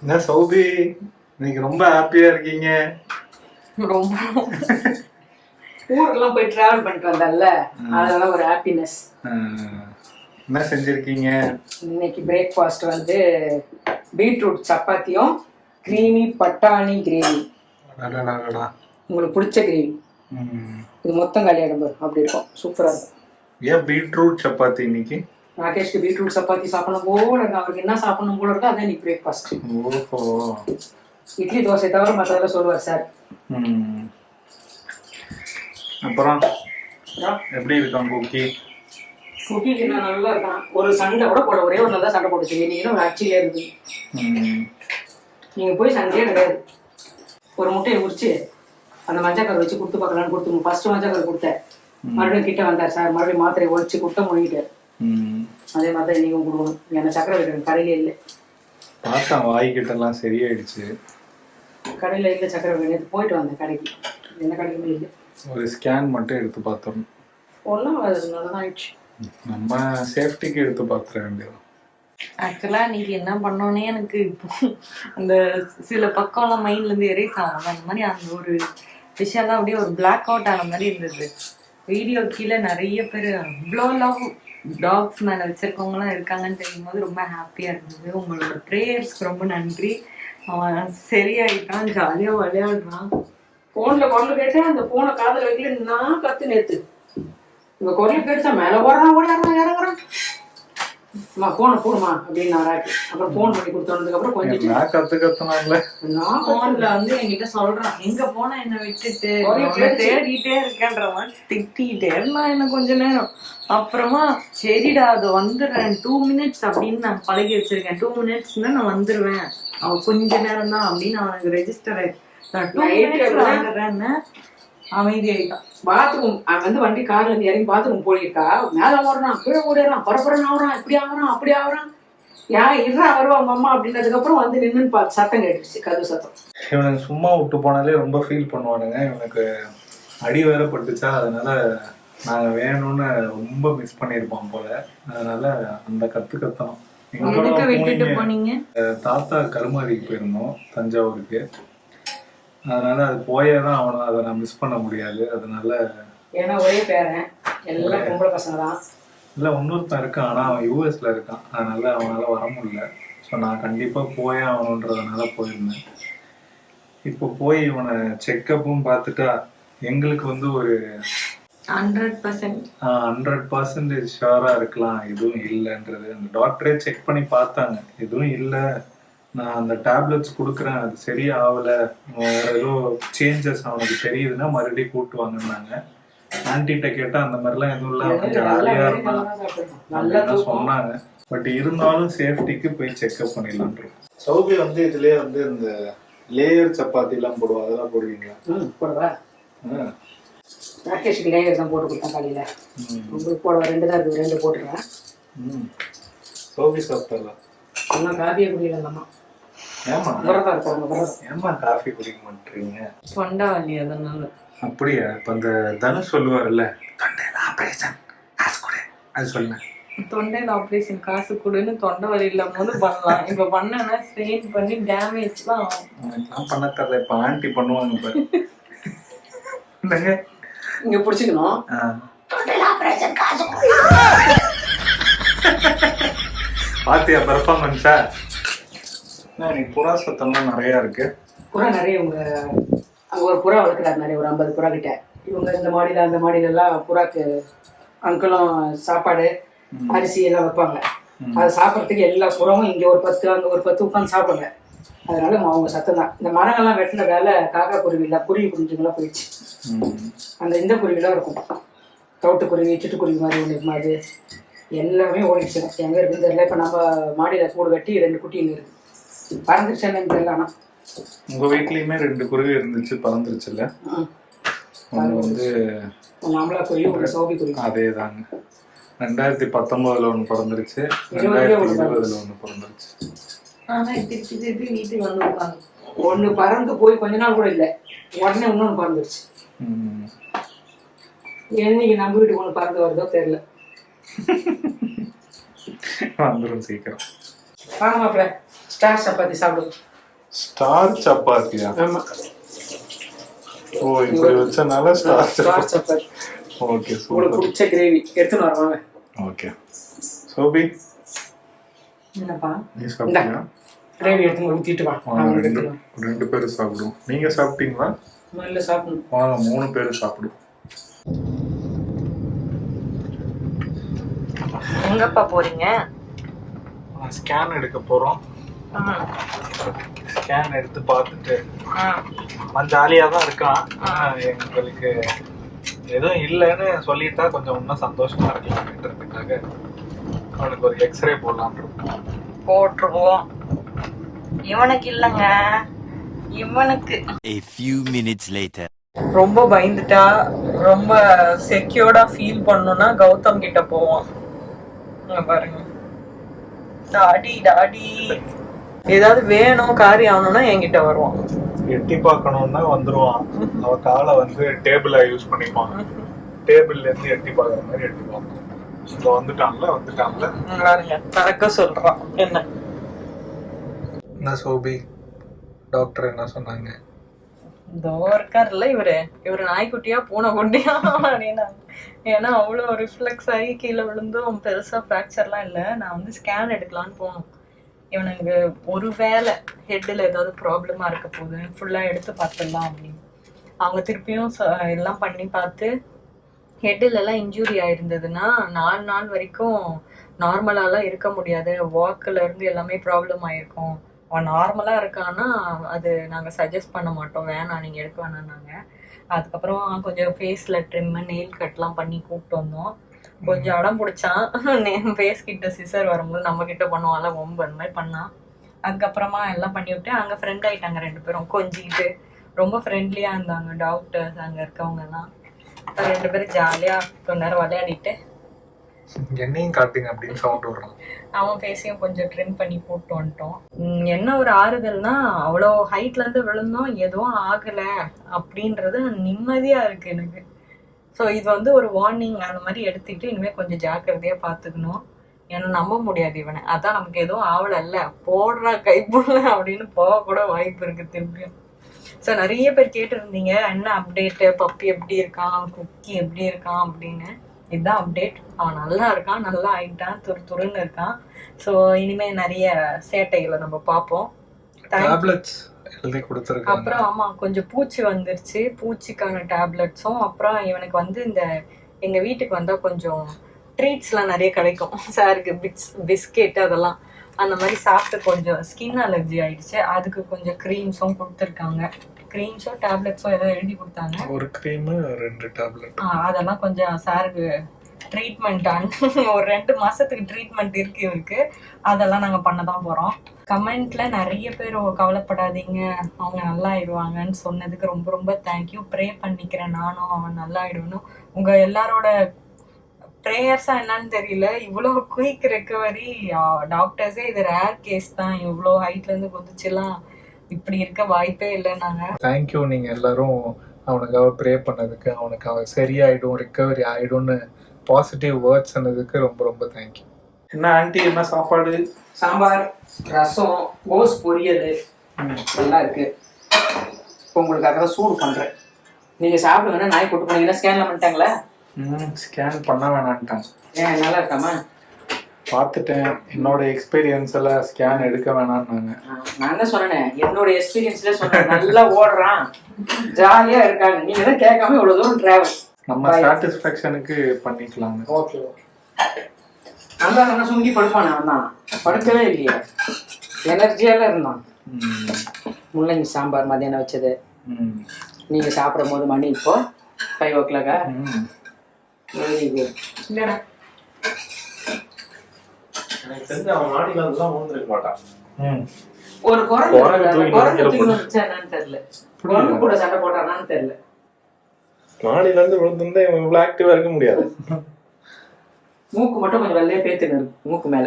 என்ன சௌபி, இன்னைக்கு ரொம்ப ஹாப்பியா இருக்கீங்க? ரொம்ப ஊருக்கெல்லாம் போய் டிராவல் பண்ணிட்டு வந்தால, அதனால ஒரு ஹாப்பினஸ். என்ன செஞ்சிருக்கீங்க இன்னைக்கு பிரேக்ஃபாஸ்ட் வந்து பீட்ரூட் சப்பாத்தியும் கிரீமி பட்டாணி கிரேவி. உங்களுக்கு பிடிச்ச கிரேவி. இது மொத்தம் காலியாடும் போது அப்படி இருக்கும், சூப்பரா இருக்கும். ஏன் பீட்ரூட் சப்பாத்தி இன்னைக்கு? ராகேஷ்க்கு பீட்ரூட் சப்பாத்தி சாப்பிடணும் போல இருக்கு, அவருக்கு என்ன சாப்பிடணும் போல இருக்கு, அதான் இன்னைக்கு பிரேக்ஃபாஸ்ட். ஓஹோ. இட்லி தோசை தவிர மற்றதெல்லாம் சொல்லுவார் சார். அப்புறம் எப்படி இருக்கான் குக்கி? குக்கிக்கு நான் நல்லா இருக்கான். ஒரு சண்டை கூட போட, ஒரே ஒரு நல்லா சண்டை போட்டுச்சு. நீங்களும் ஆக்சிலே இருக்கு, நீங்க போய் சண்டையே கிடையாது. ஒரு முட்டையை உரிச்சு அந்த மஞ்சக்கரை வச்சு கொடுத்து பார்க்கலான்னு கொடுத்து ஃபர்ஸ்ட் மஞ்சக்கரை கொடுத்தேன். மறுபடியும் கிட்ட வந்தார் சார், மறுபடியும் மாத்திரையை ஒழிச்சு கொடுத்த முழுகிட்டார். அதே மாதிரி தான் நீங்களும் கொடுக்கணும். எனக்கு சக்கரை வைக்கிறேன், கடையில இல்லை. பார்த்தா வாய்கிட்ட எல்லாம் சரியாயிடுச்சு. கடையில இல்லை சக்கரை வைக்கிறேன். போயிட்டு வந்தேன் கடைக்கு, எந்த கடைக்குமே இல்லை. ஒரு ஸ்கேன் மட்டும் எடுத்து பார்த்தோம். ஒன்றும் நல்லதான் ஆயிடுச்சு. நம்ம சேஃப்டிக்கு எடுத்து பார்த்துட வேண்டியது. ஆக்சுவலா இன்னைக்கு என்ன பண்ணோன்னே எனக்கு இப்போ அந்த சில பக்கம்லாம் மைண்ட்ல இருந்து எரேஸ் ஆகும். அந்த மாதிரி அந்த ஒரு விஷயம்லாம் அப்படியே ஒரு பிளாக் அவுட் ஆன மாதிரி இருந்தது. வீடியோ கீழே நிறைய பேர் இவ்வளோ லவ் டாக்ஸ் மேலே வச்சிருக்கவங்களாம் இருக்காங்கன்னு தெரியும் போது ரொம்ப ஹாப்பியாக இருந்தது. உங்களோட ப்ரேயர்ஸ்க்கு ரொம்ப நன்றி. அவன் சரியாயிட்டான், ஜாலியாக விளையாடுறான். ஃபோனில் குரல் கேட்டேன், அந்த ஃபோனை காதில் வைக்கல, நான் கற்று நேற்று இந்த குரல் கேட்டுச்சா மேலே ஓடுறான், ஓடியாடுறான், இறங்குறான். அம்மா ஃபோனை போடுமா அப்படின்னு நான் ராக்கி. அப்புறம் ஃபோன் பண்ணி கொடுத்ததுக்கப்புறம் கொஞ்சம் நான் ஃபோன்ல வந்து என்கிட்ட சொல்றான், எங்க போனா என்ன விட்டுட்டு தேடிட்டே இருக்கேன்ற மாதிரி திட்டிகிட்டே இருந்தான் என்ன கொஞ்ச நேரம். அப்புறமா சரிடா அது வந்துடுறேன் 2 minutes அப்படின்னு நான் பழகி வச்சிருக்கேன். 2 minutesனா நான் வந்துருவேன், அவன் கொஞ்ச நேரம் தான் அப்படின்னு அவனுக்கு ரெஜிஸ்டர் ஆயிடுச்சு. நான் 2 minutesல வந்துடுறேன்னு அமைதியாயிட்டான். பாத்ரூம் வந்து வண்டி கார்ல இருந்து இறங்கி பாத்ரூம் போயிருக்கா, மேல ஓடுறான், கீழே ஓடுறான், பரபரன்னு ஆகுறான், இப்படி ஆகுறான், அப்படி ஆகுறான். இருறா வருவாங்க அம்மா அப்படின்றதுக்கு அப்புறம் வந்து நின்று சத்தம் கேட்டுச்சு, கதவு சத்தம். இவனுக்கு சும்மா விட்டு போனாலே ரொம்ப ஃபீல் பண்ணுவானுங்க. இவனுக்கு அடி வேற பட்டுச்சா, அதனால நாங்க வேணும்னு ரொம்ப மிஸ் பண்ணிருப்போம் போல. அதனால அந்த கத்தணும். விட்டுட்டு போனீங்க? தாத்தா கருமாதிக்கு போயிருந்தோம், தஞ்சாவூருக்கு. அதனால அது போயேதான் அவனை, அதை நான் மிஸ் பண்ண முடியாது. அதனால ஏன்னா ஒரே பேரன், எல்லாம் பொம்பளை பசங்க தான். இல்லை இன்னொருத்தன் இருக்கான், ஆனால் அவன் யூஎஸ்ல இருக்கான். அதனால அவனால் வர முடியல. ஸோ நான் கண்டிப்பாக போயே ஆகணுன்றதுனால போயிருந்தேன். இப்போ போய் இவனை செக்கப்பும் பார்த்துட்டா எங்களுக்கு வந்து ஒரு 100% ஷுவராக இருக்கலாம் எதுவும் இல்லைன்றது. அந்த டாக்டரே செக் பண்ணி பார்த்தாங்க, எதுவும் இல்லை, நான் அந்த டேப்லெட்ஸ் கொடுக்குறேன், அது சரியா ஆகலை, வேற ஏதோ சேஞ்சஸ் அவனுக்கு தெரியுதுன்னா மறுபடியும் கூட்டுவாங்கன்னாங்க. ஆன்டிகிட்ட கேட்டால் அந்த மாதிரிலாம் எதுவும் இல்லை, அவன் ஜாலியாக இருந்தான் அப்படின்னு சொன்னாங்க. பட் இருந்தாலும் சேஃப்டிக்கு போய் செக்அப் பண்ணிடலான்றோம். சௌபி வந்து இதுலேயே வந்து இந்த லேயர் சப்பாத்திலாம் போடுவோம், அதெல்லாம் போடுவீங்களா? போடுவா. ராகேஷுக்கு லேயர் தான் போட்டு கொடுத்தேன் காலையில். உங்களுக்கு போடுவா, 2 தான் இருக்குது, 2 போட்டுருவேன். சௌபி சாப்பிட்டலாம். ஆனால் காஃபியே குடிக்கல அந்தம்மா. ஏமா விரதம் இருப்பாங்க. ஏமா காஃபி குடிக்க மாட்டீங்க? தொண்டை வலி அதனால. அப்படியா? இப்போ அந்த தனுஷ் சொல்லுவார்ல, தொண்டையில் ஆப்ரேஷன் காசு கொடு, அது சொல்லுங்க. தொண்டையில் ஆப்ரேஷன் காசு கொடுன்னு தொண்டை வலி இல்லாம போது பண்ணலாம். இப்போ பண்ணனா ஸ்ட்ரெயின் பண்ணி டேமேஜ் தான் ஆகும். நான் பண்ண தரல, இப்போ ஆன்டி பண்ணுவாங்க. இப்போ இங்கே பிடிச்சிக்கணும், தொண்டையில் ஆப்ரேஷன் காசு பாத்தியா பெர்ஃபார்மன்ஸா? எனக்கு புறா சத்தம்லாம் நிறையா இருக்கு. புறா நிறைய அங்கே ஒரு புறா வளர்க்குறாரு, நிறைய ஒரு 50 புறா கிட்ட. இவங்க இந்த மாடியில் அந்த மாடியிலலாம் புறாக்கு அங்கிளும் சாப்பாடு அரிசி எல்லாம் வைப்பாங்க. அதை சாப்பிட்றதுக்கு எல்லா புறாவும் இங்கே ஒரு 10 அங்கே ஒரு 10 உட்காந்து சாப்பிடுங்க. அதனால அவங்க சத்தம் தான். இந்த மரங்கள்லாம் வெட்டின வேலை காக்கா குருவி இல்லை, குருவி குஞ்சுங்களாம் போயிடுச்சு. அந்த இந்த குருவிலாம் இருக்கும், தவிட்டுக்குருவி, சிட்டுக்குருவி மாதிரி ஒன்று, அது எல்லாமே ஓடிடுச்சு. எங்கே இருக்குன்னு தெரியல. இப்போ நம்ம மாடியில் கூடு கட்டி 2 குட்டி இங்கே இருக்குது. பறந்துருச்சானு தெரியல. ஆனால் உங்கள் வீட்லேயுமே 2 குருவி இருந்துச்சு, பறந்துருச்சுல்ல? ஒன்று வந்து நாமளா குருவி, ஒரு சௌபி குருவி. அதே தாங்க. 2019 ஒன்று பிறந்துருச்சு, 2020 ஒன்று பிறந்துருச்சு. ஆனால் திருப்பி திருப்பி வீட்டுக்கு வந்து உட்காந்து ஒன்று பறந்து போய் கொஞ்ச நாள் கூட இல்லை, உடனே இன்னொன்று பறந்துருச்சு. என்னைக்கு நம்ம வீட்டுக்கு ஒன்று பறந்து வருதோ தெரியல. வந்துடும் சீக்கிரம். வாங்க மாப்பிள்ள. ஸ்டார் சப்பாத்தி சாப்பிடுங்க. ஸ்டார் சப்பாத்தியா? ஆமா, ஓ இப்படி வச்சனால ஸ்டார் ஸ்டார் சப்பாத்தி. ஓகே உங்களுக்கு சூப்பர். பிடிச்ச கிரேவி எடுத்துன்னு வருவாங்க. ஓகே சோபி என்னப்பா? நீ சாப்பிட்டியா? கிரேவி எடுத்துன்னு ஊற்றிட்டு வா. வாங்க, ரெண்டு பேரும் சாப்பிடுவோம். நீங்க சாப்பிட்டீங்களா? முதல்ல சாப்பிடணும். வாங்க 3 பேரும் சாப்பிடுவோம். எங்கப்பா போறீங்க? ஸ்கேன் எடுக்க போறோம். ஸ்கேன் எடுத்து பார்த்துட்டு அவன் ஜாலியா தான் இருக்கான். எங்களுக்கு எதுவும் இல்லைன்னு சொல்லிட்டா கொஞ்சம் இன்னும் சந்தோஷமா இருக்கலாம்ன்றதுக்காக அவனுக்கு ஒரு எக்ஸ்ரே போடலான் இருக்கோம். போட்டுருவோம். இவனுக்கு இல்லைங்க, இவனுக்கு. A few minutes later. ரொம்ப பயந்துட்டா, ரொம்ப செக்யூர்டா ஃபீல் பண்ணணும்னா கௌதம் கிட்ட போவான். இங்க பாருங்க, டாடி டாடி ஏதாவது வேணும் காரியம் ஆகணும்னா என்கிட்ட வருவான். எட்டி பார்க்கணும்னா வந்துருவான். அவ காலை வந்து டேபிள யூஸ் பண்ணிப்பான். டேபிள்ல இருந்து எட்டி பார்க்குற மாதிரி எட்டி பார்ப்பான். இங்க வந்துட்டான்ல பாருங்க, நடக்க சொல்றான். என்ன சோபி, டாக்டர் என்ன சொன்னாங்க? இதோ இருக்காருல்ல இவரு நாய்க்குட்டியா பூனை குட்டியா அப்படின்னா, ஏன்னா அவ்வளோ ரிஃப்ளெக்ஸ் ஆகி கீழே விழுந்தும் பெருசா ஃப்ராக்சர்லாம் இல்லை. நான் வந்து ஸ்கேன் எடுக்கலான்னு போனோம். இவனுக்கு ஒரு வேளை ஹெட்டில் ஏதாவது ப்ராப்ளமா இருக்க போகுது, ஃபுல்லா எடுத்து பார்த்துடலாம் அப்படின்னு. அவங்க திருப்பியும் எல்லாம் பண்ணி பார்த்து ஹெட்டில் எல்லாம் இன்ஜூரி ஆயிருந்ததுன்னா 4 நாள் வரைக்கும் நார்மலாலாம் இருக்க முடியாது. வாக்கில் இருந்து எல்லாமே ப்ராப்ளம் ஆயிருக்கும். அவன் நார்மலாக இருக்கான்னா அது நாங்கள் சஜஸ்ட் பண்ண மாட்டோம், வேணாம் நீங்கள் எடுக்க வேணான்னாங்க. அதுக்கப்புறம் கொஞ்சம் ஃபேஸில் ட்ரிம்மு நெயில் கட்லாம் பண்ணி கூப்பிட்டு வந்தோம். கொஞ்சம் அடம் பிடிச்சான். ஃபேஸ் கிட்ட சிசர் வரும்போது நம்ம கிட்ட பண்ணுவான்ல ஒம்பு, அந்த மாதிரி பண்ணான். அதுக்கப்புறமா எல்லாம் பண்ணி விட்டு அங்கே ஃப்ரெண்ட் ஆகிட்டாங்க 2 பேரும். கொஞ்சிக்கிட்டு ரொம்ப ஃப்ரெண்ட்லியாக இருந்தாங்க டாக்டர்ஸ் அங்கே இருக்கவங்கலாம். 2 பேரும் ஜாலியாக கொஞ்ச நேரம் விளையாடிட்டு என்னையும் காட்டுங்க அப்படின்னு சவுண்ட் வரும். அவன் ஃபேஸையும் கொஞ்சம் ட்ரிம் பண்ணி போட்டு வந்துட்டோம். என்ன ஒரு ஆறுதல்னா, அவ்வளோ ஹைட்லேருந்து விழுந்தோம், எதுவும் ஆகலை அப்படின்றது நிம்மதியாக இருக்குது எனக்கு. ஸோ இது வந்து ஒரு வார்னிங் அந்த மாதிரி எடுத்துக்கிட்டு இனிமேல் கொஞ்சம் ஜாக்கிரதையாக பார்த்துக்கணும். ஏன்னா நம்ப முடியாது இவனை. அதான் நமக்கு எதுவும் ஆவலை போடுறா கைப்புள்ள அப்படின்னு போகக்கூட வாய்ப்பு இருக்குது திரும்பியும். ஸோ நிறைய பேர் கேட்டுருந்தீங்க என்ன அப்டேட்டு, பப்பி எப்படி இருக்கான், குக்கி எப்படி இருக்கான் அப்படின்னு. இதுதான் அப்டேட். அவன் நல்லா இருக்கான், நல்லா ஆயிட்டான், துருன்னு இருக்கான். ஸோ இனிமேல் நிறைய சேட்டைகளை நம்ம பார்ப்போம். அப்புறம் ஆமா கொஞ்சம் பூச்சி வந்துருச்சு, பூச்சிக்கான டேப்லெட்ஸும். அப்புறம் இவனுக்கு வந்து இந்த எங்க வீட்டுக்கு வந்தா கொஞ்சம் ட்ரீட்ஸ்லாம் நிறைய கிடைக்கும். சாருக்கு பிஸ்கெட் அதெல்லாம் அந்த மாதிரி சாப்பிட்டு கொஞ்சம் ஸ்கின் அலர்ஜி ஆயிடுச்சு. அதுக்கு கொஞ்சம் க்ரீம்ஸும் கொடுத்துருக்காங்க. க்ரீம்ஸோ டேப்லெட்ஸோ ஏதோ எழுதி கொடுத்தாங்க. ஒரு க்ரீம் 2 டேப்லெட். அதெல்லாம் கொஞ்சம் சாருக்கு ட்ரீட்மெண்ட் ஒரு 2 மாசத்துக்கு ட்ரீட்மெண்ட் இருக்கு இவருக்கு. அதெல்லாம் நாங்கள் பண்ண தான் போகிறோம். கமெண்ட்ல நிறைய பேர் கவலைப்படாதீங்க அவங்க நல்லா ஆயிடுவாங்கன்னு சொன்னதுக்கு ரொம்ப ரொம்ப தேங்க்யூ. ப்ரே பண்ணிக்கிறேன் நானும் அவன் நல்லா ஆயிடுவேன்னு. உங்கள் எல்லாரோட ப்ரேயர்ஸா என்னன்னு தெரியல, இவ்வளோ குயிக் ரெக்கவரி. டாக்டர்ஸே இது ரேர் கேஸ் தான், இவ்வளோ ஹைட்லேருந்து குதிச்சுலாம் இப்படி இருக்க வாய்ப்பே இல்லைன்னாங்க. தேங்க்யூ நீங்கள் எல்லாரும் அவனுக்காக ப்ரே பண்ணதுக்கு. அவனுக்கு அவன் சரியாயிடும், ரிக்கவரி ஆயிடும்னு பாசிட்டிவ் வேர்ட்ஸ் சொன்னதுக்கு ரொம்ப ரொம்ப தேங்க்யூ. என்ன ஆண்டி, என்ன சாப்பாடு? சாம்பார், ரசம், கோஸ் பொரியல் நல்லா இருக்கு. இப்போ உங்களுக்காக தான் சூடு பண்ணுறேன். நீங்கள் சாப்பிடுங்கன்னா நாய் கூட்டு போனீங்கன்னா ஸ்கேன்லாம் பண்ணிட்டாங்களா? ஸ்கேன் பண்ண வேணான்ட்டாங்க. ஏன் நல்லா இருக்காமா? பார்த்துட்டேன், என்னோட எக்ஸ்பீரியன்ஸ் எல்லாம் ஸ்கேன் எடுக்க வேணாம்னாங்க. நான் தான் சொன்னேன், என்னோட எக்ஸ்பீரியன்ஸ்ல சொன்னேன். நல்லா ஓடுறான், ஜாலியா இருக்காங்க. நீங்க தான் கேட்காம இவ்வளவு தூரம் டிராவல். நம்ம சாட்டிஸ்ஃபேக்ஷனுக்கு பண்ணிக்கலாம். ஓகே. நல்லா நல்லா சுங்கி படுப்பானே, அவன் தான் படுக்கவே இல்லையா, எனர்ஜியால இருந்தான். முள்ளங்கி சாம்பார் மதியானம் வச்சது. நீங்க சாப்பிடும் போது மணி இப்போ 5 o'clock. Very good. இல்லடா, எனக்கு தெரிஞ்சு அவன் மாடியில இருந்தெல்லாம் விழுந்துருக்க மாட்டான். ஒரு குரங்கு தெரியல, குரங்கு கூட சண்டை போட்டானான்னு தெரியல. மாடியில இருந்து விழுந்திருந்தா இவன் இவ்வளவு ஆக்டிவா இருக்க முடியாது. மூக்கு மட்டும் கொஞ்சம் வெள்ளையா பேத்துன்னு மூக்கு மேல.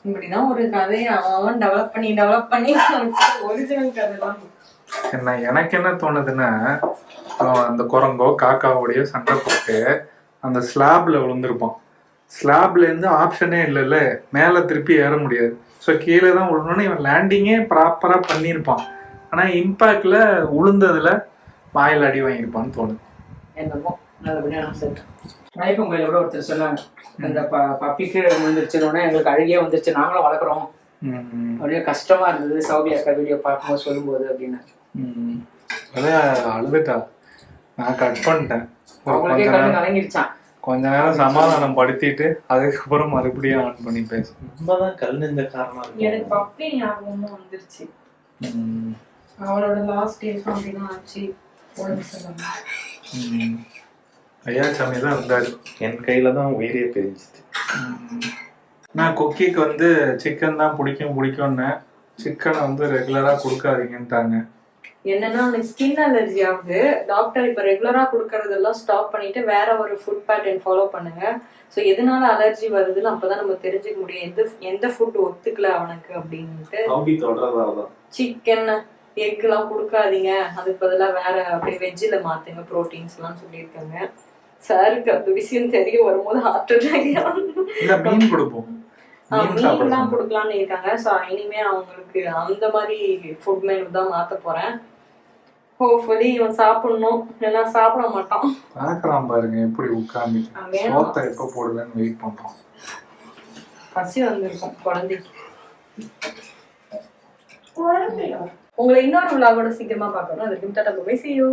இப்படிதான் ஒரு கதையை அவன் டெவலப் பண்ணி ஒரிஜினல் கதை தான். எனக்கு என்ன தோணுதுன்னா, அந்த குரங்கோ காக்காவோடைய சண்டை போட்டு அந்த ஸ்லாப்ல விழுந்திருப்பான். ஸ்லாப்ல இருந்து ஆப்ஷனே இல்லைல்ல, மேல திருப்பி ஏற முடியாது. ஸோ கீழே தான் விழணும்னு இவன் லேண்டிங்கே ப்ராப்பரா பண்ணியிருப்பான். ஆனா இம்பாக்ட்ல உளுந்ததுல வாயில் அடி வாங்கியிருப்பான்னு தோணுது. என்னமோ நல்லபடியா நான் சொல்லிட்டேன். நாயக்கம் கோயில கூட ஒருத்தர் சொன்னாங்க, அந்த பப்பிக்கு விழுந்துருச்சுன்னு எங்களுக்கு அழுகியே வந்துருச்சு, நாங்களும் வளர்க்குறோம் அப்படியே கஷ்டமா இருந்தது சௌபி அக்கா வீடியோ பார்க்கும்போது சொல்லும்போது அப்படின்னு. அதான் அழுதுட்டா. நான் கட் பண்ணிட்டேன். அவங்களுக்கே கண்ணு கலங்கிருச்சான். கொஞ்ச நேரம் சமாதானம் படுத்திட்டு அதுக்கப்புறம் மறுபடியும் ஆன் பண்ணி பேசும். ரொம்பதான் கல் இந்த காரணம் எனக்கு பப்பி ஞாபகமும் வந்துருச்சு. அவளோட லாஸ்ட் டேஸ் அப்படிதான் ஆச்சு. ஐயா சாமி தான் இருந்தாரு. என் கையில தான் உயிரே பிரிஞ்சுது. நான் குக்கிக்கு வந்து சிக்கன் தான் பிடிக்கும்னு சிக்கனை வந்து ரெகுலரா கொடுக்காதீங்கன்ட்டாங்க. என்னன்னா அவனுக்கு ஸ்கின் அலர்ஜி ஆகுது. டாக்டர் இப்ப ரெகுலரா கொடுக்கறதெல்லாம் ஸ்டாப் பண்ணிட்டு வேற ஒரு ஃபுட் பேட்டர்ன் ஃபாலோ பண்ணுங்க. ஸோ எதனால அலர்ஜி வருதுன்னு அப்பதான் நம்ம தெரிஞ்சுக்க முடியும் எந்த ஃபுட் ஒத்துக்கல அவனுக்கு அப்படின்ட்டு. சிக்கன் எக் எல்லாம் கொடுக்காதீங்க, அதுக்கு பதிலாக வேற அப்படியே வெஜ்ஜில் மாத்துங்க ப்ரோட்டீன்ஸ் எல்லாம் சொல்லியிருக்காங்க. சாருக்கு அந்த விஷயம் தெரிய வரும்போது ஹார்ட் அட்டாக். மீன் கொடுப்போம், மீன் தான் கொடுக்கலான்னு இருக்காங்க. ஸோ இனிமே அவங்களுக்கு அந்த மாதிரி ஃபுட் மெனு தான் மாத்த போறேன். ஹோப்ஃபுல்லி இவன் சாப்பிடணும், இல்லைன்னா சாப்பிட மாட்டான். பார்க்கலாம் பாருங்க எப்படி உட்கார்ந்து சோத்தை எப்போ போடுவேன்னு வெயிட் பண்றோம். பசி வந்திருக்கும் குழந்தைக்கு. உங்களை இன்னொரு விழாவோட சீக்கிரமா பார்க்கணும். அதுக்கு டாடா பை, see you.